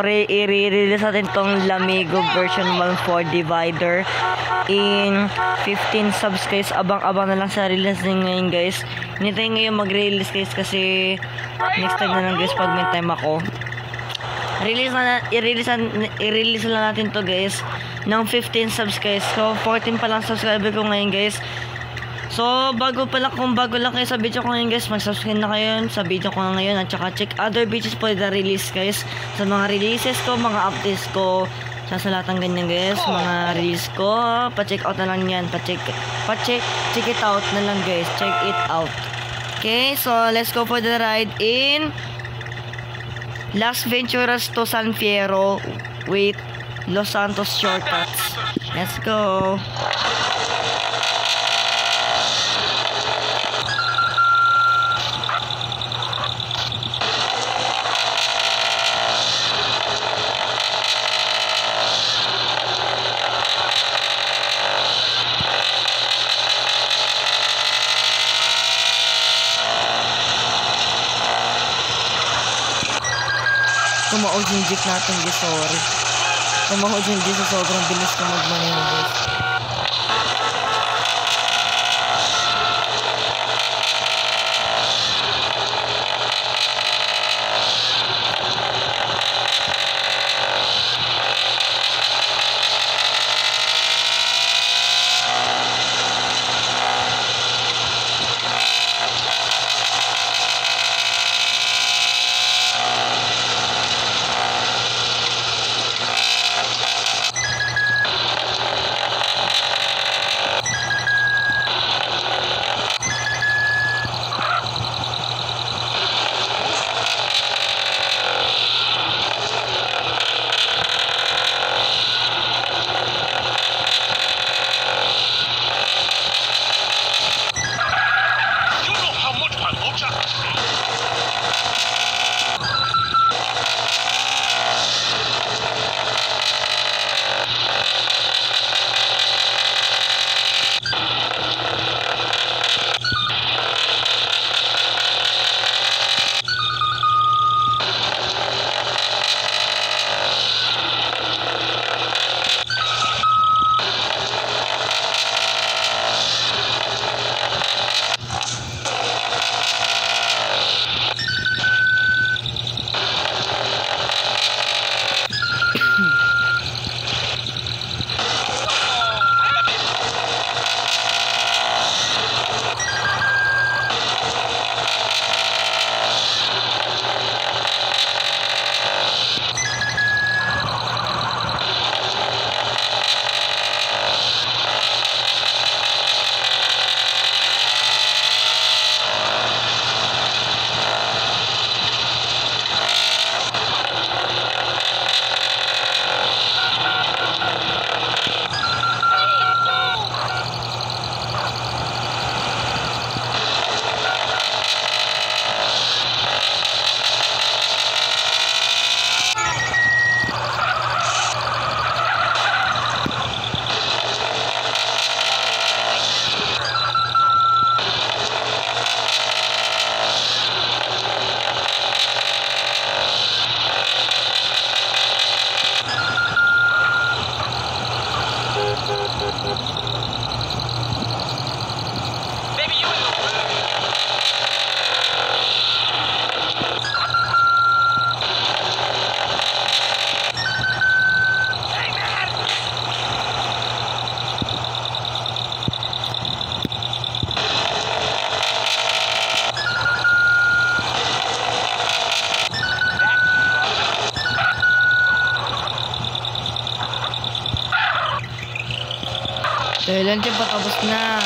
I-release natin tong Lamigo version 1.4 divider in 15 subs guys. Abang-abang na lang sa release din ngayon guys. Hintayin ngayon mag-release guys kasi next time na lang guys pag may time ako. I-release na natin to guys ng 15 subs guys. So 14 pa lang subscriber ko ngayon guys. So, bago lang kayo sa video ko ngayon guys, mag-subscribe na kayo sa video ko ngayon at saka check other videos po na release guys. Sa mga releases ko, mga updates ko, sa lahat ng ganyan guys, mga release ko, pa-check out na lang yan, check it out na lang guys, check it out. Okay, so let's go for the ride in Las Venturas to San Fierro with Los Santos shortcuts. Let's go. Tumaod yung jeep natin guys, sorry. Tumaod yung jeep sa sobrang bilis ko magmaneho guys. Kailan siya patapos na?